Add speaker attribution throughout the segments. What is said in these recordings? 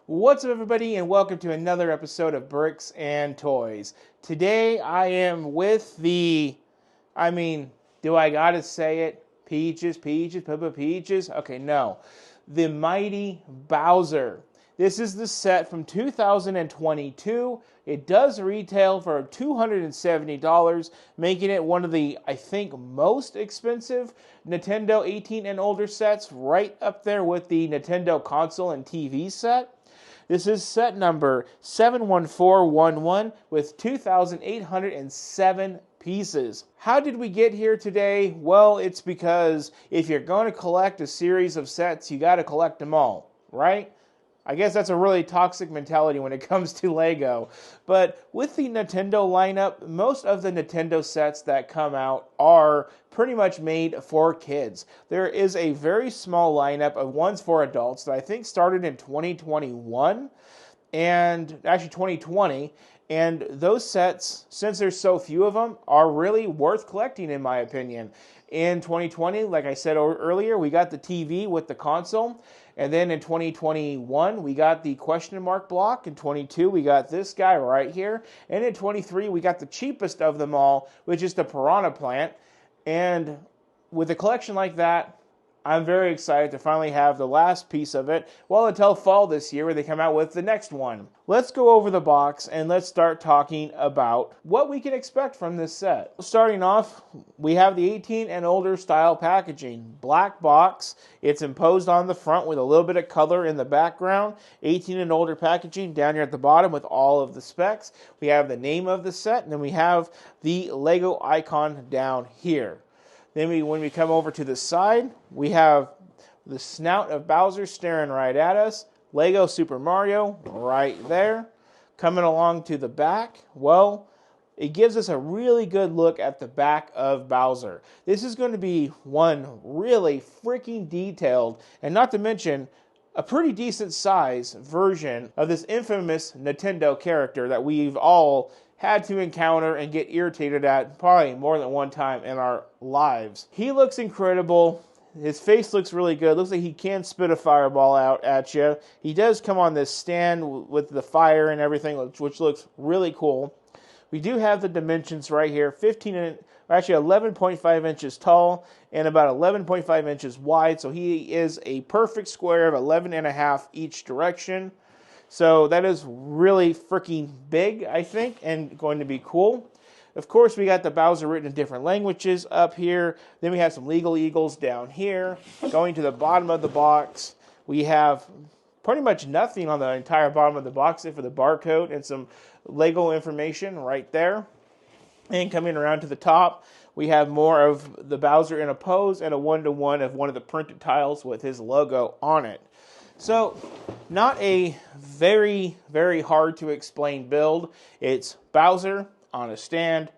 Speaker 1: What's up, everybody, and welcome to another episode of Bricks and Toys. Today I am with do I gotta say it? Peaches, Peaches. Okay, no. The Mighty Bowser. This is the set from 2022. It does retail for $270, making it one of the, I think, most expensive Nintendo 18 and older sets, right up there with the Nintendo console and TV set. This is set number 71411 with 2,807 pieces. How did we get here today? Well, it's because if you're going to collect a series of sets, you got to collect them all, right? I guess that's a really toxic mentality when it comes to Lego. But with the Nintendo lineup, most of the Nintendo sets that come out are pretty much made for kids. There is a very small lineup of ones for adults that I think started in 2021 and actually 2020. And those sets, since there's so few of them, are really worth collecting in my opinion. In 2020, like I said earlier, we got the TV with the console. And then in 2021, we got the question mark block. In 22, we got this guy right here. And in 23, we got the cheapest of them all, which is the Piranha Plant. And with a collection like that, I'm very excited to finally have the last piece of it. Well, until fall this year where they come out with the next one. Let's go over the box and let's start talking about what we can expect from this set. Starting off, we have the 18 and older style packaging. Black box. It's imposed on the front with a little bit of color in the background. 18 and older packaging down here at the bottom with all of the specs. We have the name of the set, and then we have the Lego icon down here. Then when we come over to the side, we have the snout of Bowser staring right at us. Lego Super Mario right there. Coming along to the back, well, it gives us a really good look at the back of Bowser. This is going to be one really freaking detailed, and not to mention, a pretty decent size version of this infamous Nintendo character that we've all had to encounter and get irritated at probably more than one time in our lives. He looks incredible. His face looks really good. Looks like he can spit a fireball out at you. He does come on this stand with the fire and everything, which looks really cool. We do have the dimensions right here. 11.5 inches tall and about 11.5 inches wide. So he is a perfect square of 11.5 each direction. So that is really freaking big, I think, and going to be cool. Of course, we got the Bowser written in different languages up here. Then we have some legal eagles down here. Going to the bottom of the box, we have pretty much nothing on the entire bottom of the box except for the barcode and some Lego information right there. And coming around to the top, we have more of the Bowser in a pose and a one-to-one of one of the printed tiles with his logo on it. So, not a very, very hard to explain build. It's Bowser on a stand.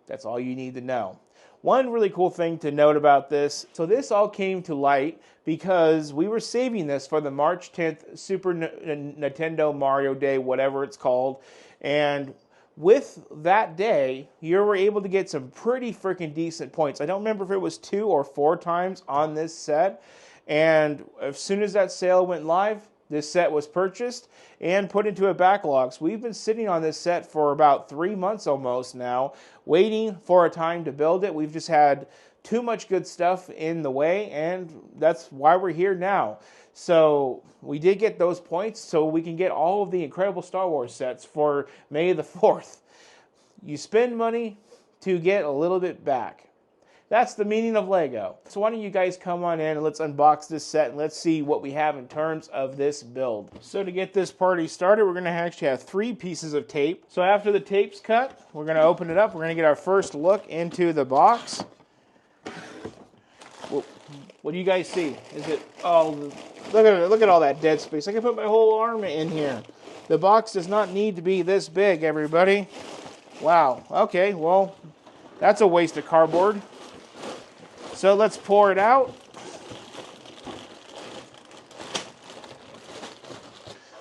Speaker 1: That's all you need to know. One really cool thing to note about this, so this all came to light because we were saving this for the March 10th Super Nintendo Mario Day, whatever it's called, and with that day, you were able to get some pretty freaking decent points. I don't remember if it was 2 or 4 times on this set. And as soon as that sale went live, this set was purchased and put into a backlog. So we've been sitting on this set for about 3 months almost now, waiting for a time to build it. We've just had too much good stuff in the way, and that's why we're here now. So we did get those points so we can get all of the incredible Star Wars sets for May the 4th. You spend money to get a little bit back. That's the meaning of Lego. So why don't you guys come on in and let's unbox this set and let's see what we have in terms of this build. So to get this party started, we're going to actually have 3 pieces of tape. So after the tape's cut, we're going to open it up. We're going to get our first look into the box. What do you guys see? Is it, oh, look at all that dead space. I can put my whole arm in here. The box does not need to be this big, everybody. Wow. Okay, well, that's a waste of cardboard. So let's pour it out.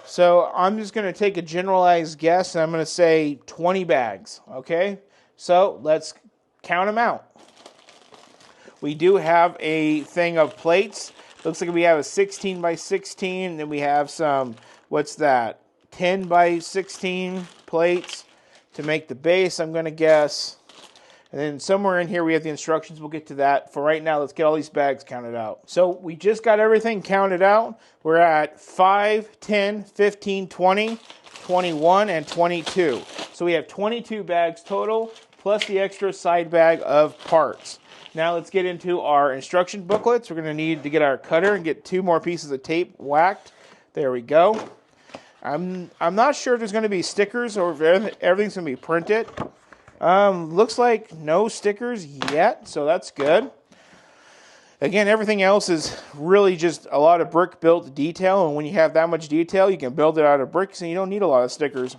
Speaker 1: So I'm just going to take a generalized guess, and I'm going to say 20 bags, okay? So let's count them out. We do have a thing of plates. Looks like we have a 16 by 16, then we have some what's that, 10 by 16 plates to make the base, I'm going to guess. And then somewhere in here we have the instructions. We'll get to that. For right now, let's get all these bags counted out. So we just got everything counted out. We're at 5, 10, 15, 20, 21, and 22. So we have 22 bags total, plus the extra side bag of parts. Now let's get into our instruction booklets. We're going to need to get our cutter and get 2 more pieces of tape whacked. There we go. I'm not sure if there's going to be stickers or if everything's going to be printed. Looks like no stickers yet, so that's good. Again, everything else is really just a lot of brick built detail, and when you have that much detail, you can build it out of bricks, and you don't need a lot of stickers.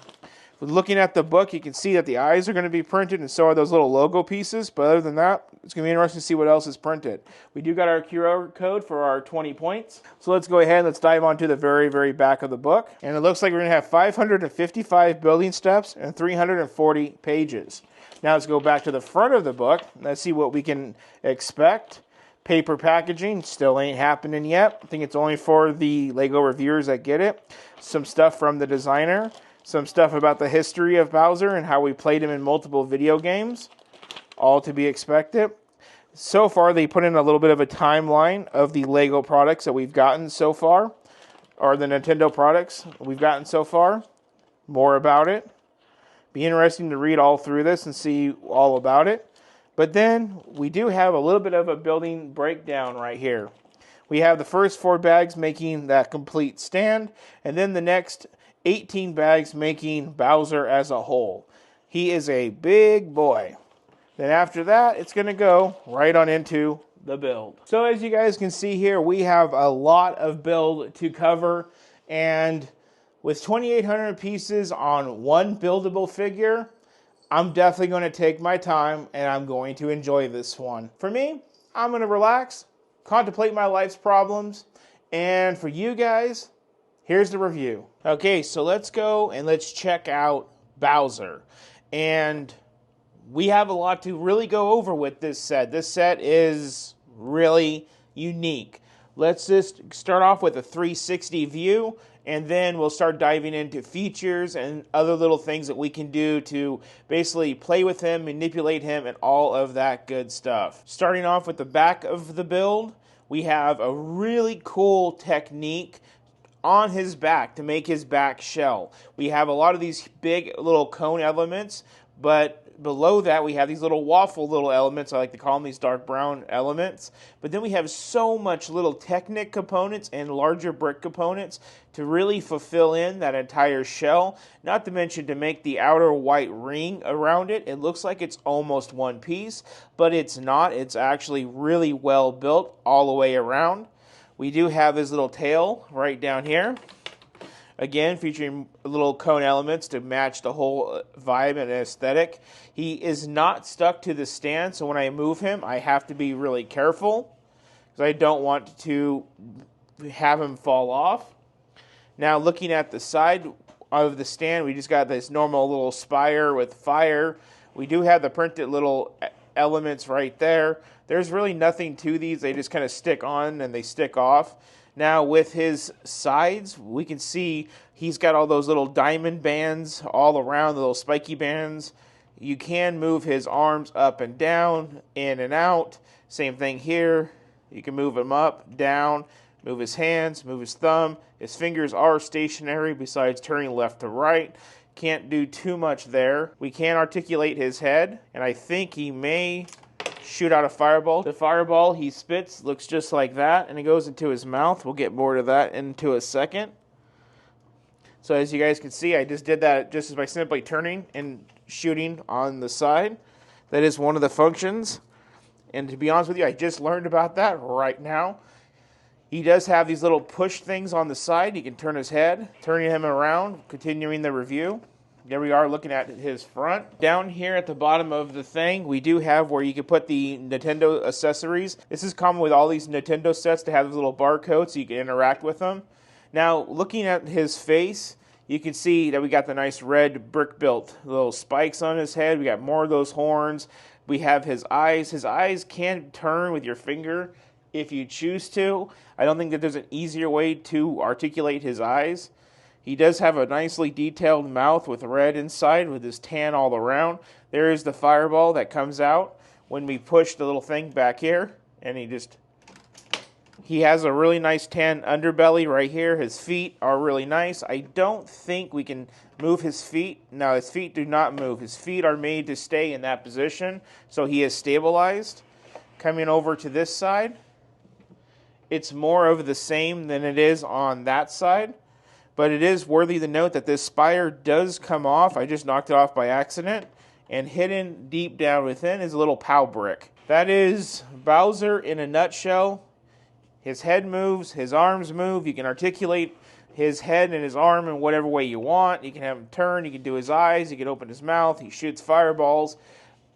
Speaker 1: Looking at the book, you can see that the eyes are going to be printed, and so are those little logo pieces, but other than that, it's going to be interesting to see what else is printed. We do got our QR code for our 20 points, so let's go ahead and let's dive onto the very, very back of the book. And it looks like we're going to have 555 building steps and 340 pages. Now let's go back to the front of the book. Let's see what we can expect. Paper packaging still ain't happening yet. I think it's only for the Lego reviewers that get it. Some stuff from the designer. Some stuff about the history of Bowser and how we played him in multiple video games. All to be expected. So far, they put in a little bit of a timeline of the Lego products that we've gotten so far. Or the Nintendo products we've gotten so far. More about it. Be interesting to read all through this and see all about it. But then we do have a little bit of a building breakdown right here. We have the first 4 bags making that complete stand, and then the next 18 bags making Bowser as a whole. He is a big boy. Then after that, it's going to go right on into the build. So as you guys can see here, we have a lot of build to cover, and with 2,800 pieces on one buildable figure, I'm definitely going to take my time and I'm going to enjoy this one. For me, I'm going to relax, contemplate my life's problems, and for you guys, here's the review. Okay, so let's go and let's check out Bowser. And we have a lot to really go over with this set. This set is really unique. Let's just start off with a 360 view, and then we'll start diving into features and other little things that we can do to basically play with him, manipulate him, and all of that good stuff. Starting off with the back of the build, we have a really cool technique on his back to make his back shell. We have a lot of these big little cone elements, but below that we have these little waffle little elements. I like to call them these dark brown elements. But then we have so much little Technic components and larger brick components to really fulfill in that entire shell. Not to mention to make the outer white ring around it. It looks like it's almost one piece, but it's not. It's actually really well built all the way around. We do have his little tail right down here. Again, featuring little cone elements to match the whole vibe and aesthetic. He is not stuck to the stand, so when I move him, I have to be really careful because I don't want to have him fall off. Now, looking at the side of the stand, we just got this normal little spire with fire. We do have the printed little elements right there. There's really nothing to these. They just kind of stick on and they stick off. Now with his sides, we can see he's got all those little diamond bands all around, the little spiky bands. You can move his arms up and down, in and out. Same thing here. You can move him up, down, move his hands, move his thumb. His fingers are stationary besides turning left to right. Can't do too much there. We can articulate his head, and I think he may shoot out a fireball. The fireball he spits looks just like that, and it goes into his mouth. We'll get more to that into a second. So as you guys can see, I just did that just by simply turning and shooting on the side. That is one of the functions. And to be honest with you, I just learned about that right now. He does have these little push things on the side. You can turn his head, turning him around, continuing the review. There we are looking at his front. Down here at the bottom of the thing, we do have where you can put the Nintendo accessories. This is common with all these Nintendo sets to have those little barcodes so you can interact with them. Now, looking at his face, you can see that we got the nice red brick built little spikes on his head. We got more of those horns. We have his eyes. His eyes can turn with your finger if you choose to. I don't think that there's an easier way to articulate his eyes. He does have a nicely detailed mouth with red inside with his tan all around. There is the fireball that comes out when we push the little thing back here, and he has a really nice tan underbelly right here. His feet are really nice. I don't think we can move his feet. No, his feet do not move. His feet are made to stay in that position, so he is stabilized. Coming over to this side, it's more of the same than it is on that side, but it is worthy to note that this spire does come off. I just knocked it off by accident, and hidden deep down within is a little POW brick. That is Bowser in a nutshell. His head moves, his arms move. You can articulate his head and his arm in whatever way you want. You can have him turn, you can do his eyes, you can open his mouth, he shoots fireballs.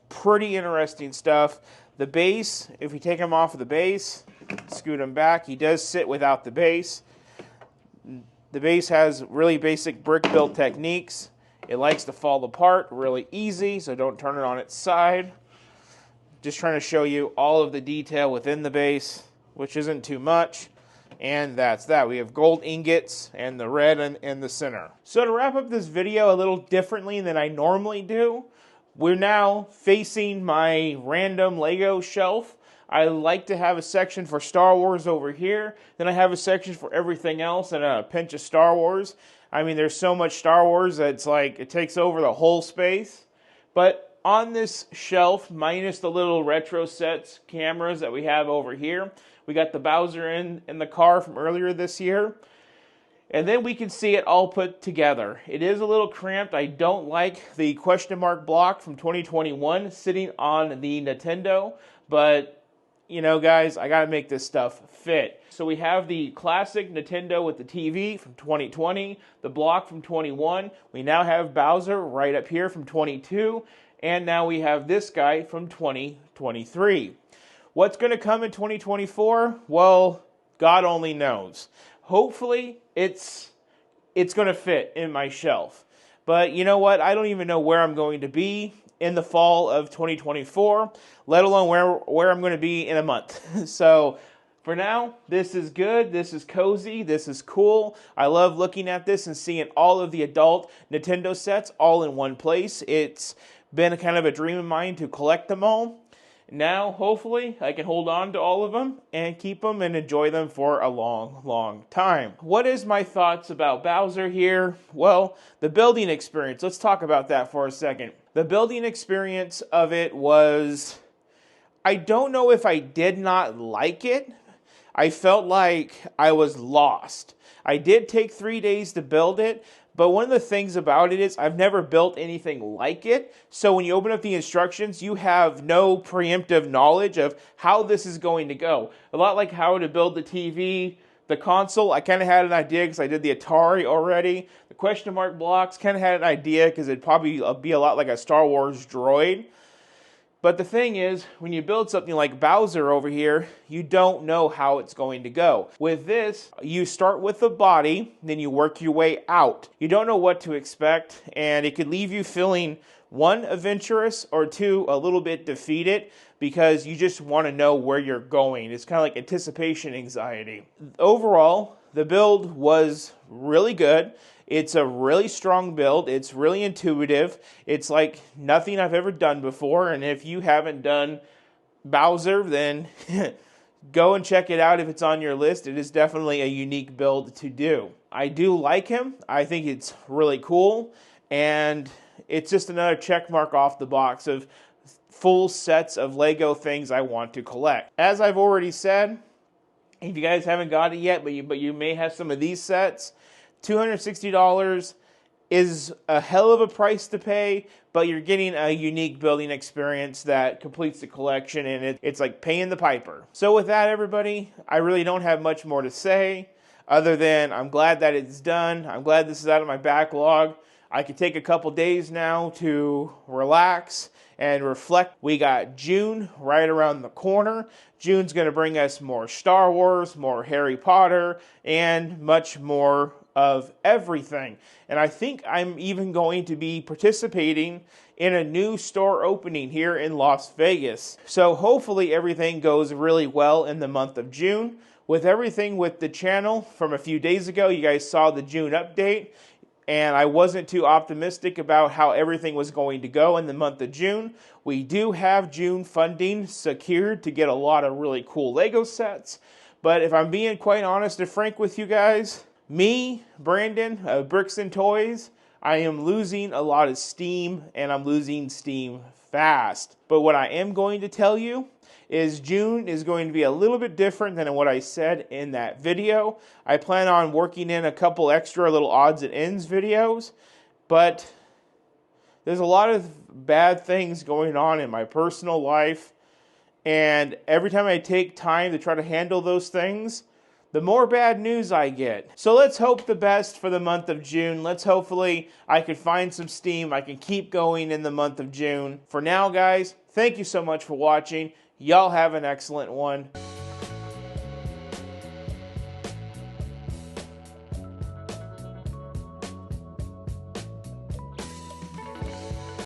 Speaker 1: Pretty interesting stuff. The base, if we take him off of the base, scoot him back, he does sit without the base. The base has really basic brick build techniques. It likes to fall apart really easy, so don't turn it on its side. Just trying to show you all of the detail within the base, which isn't too much. And that's that. We have gold ingots and the red in the center. So to wrap up this video a little differently than I normally do, we're now facing my random Lego shelf. I like to have a section for Star Wars over here. Then I have a section for everything else and a pinch of Star Wars. I mean, there's so much Star Wars that it's like it takes over the whole space. But on this shelf, minus the little retro sets cameras that we have over here, we got the Bowser in the car from earlier this year. And then we can see it all put together. It is a little cramped. I don't like the question mark block from 2021 sitting on the Nintendo. But, you know, guys, I got to make this stuff fit. So we have the classic Nintendo with the TV from 2020, the block from 21. We now have Bowser right up here from 22. And now we have this guy from 2023. What's going to come in 2024? Well, God only knows. Hopefully, it's going to fit in my shelf. But you know what? I don't even know where I'm going to be in the fall of 2024, let alone where I'm going to be in a month. So for now, this is good. This is cozy. This is cool. I love looking at this and seeing all of the adult Nintendo sets all in one place. It's been kind of a dream of mine to collect them all. Now, hopefully, I can hold on to all of them and keep them and enjoy them for a long, long time. What is my thoughts about Bowser here? Well, the building experience. Let's talk about that for a second. The building experience of it was, I don't know if I did not like it. I felt like I was lost. I did take 3 days to build it, but one of the things about it is I've never built anything like it. So when you open up the instructions, you have no preemptive knowledge of how this is going to go. A lot like how to build the TV, the console, I kind of had an idea because I did the Atari already. The question mark blocks, kind of had an idea because it'd probably be a lot like a Star Wars droid. But the thing is, when you build something like Bowser over here, you don't know how it's going to go. With this, you start with the body, then you work your way out. You don't know what to expect, and it could leave you feeling, one, adventurous, or two, a little bit defeated, because you just want to know where you're going. It's kind of like anticipation anxiety. Overall, the build was really good. It's a really strong build. It's really intuitive. It's like nothing I've ever done before. And if you haven't done Bowser, then go and check it out if it's on your list. It is definitely a unique build to do. I do like him. I think it's really cool. And it's just another check mark off the box of full sets of Lego things I want to collect. As I've already said, if you guys haven't got it yet, but you may have some of these sets, $260 is a hell of a price to pay, but you're getting a unique building experience that completes the collection, and it's like paying the piper. So with that, everybody, I really don't have much more to say, other than I'm glad that it's done. I'm glad this is out of my backlog. I could take a couple days now to relax and reflect. We got June right around the corner. June's going to bring us more Star Wars, more Harry Potter, and much more of everything. And I think I'm even going to be participating in a new store opening here in Las Vegas. So hopefully everything goes really well in the month of June. with everything with the channel from a few days ago, you guys saw the June update, and I wasn't too optimistic about how everything was going to go in the month of June. We do have June funding secured to get a lot of really cool Lego sets, but if I'm being quite honest and frank with you guys, me, Brandon, of Bricks and Toys, I am losing a lot of steam, and I'm losing steam fast. But what I am going to tell you is June is going to be a little bit different than what I said in that video. I plan on working in a couple extra little odds and ends videos, but there's a lot of bad things going on in my personal life, and every time I take time to try to handle those things, the more bad news I get. So let's hope the best for the month of June. Hopefully I can find some steam. I can keep going in the month of June. For now, guys, thank you so much for watching. Y'all have an excellent one.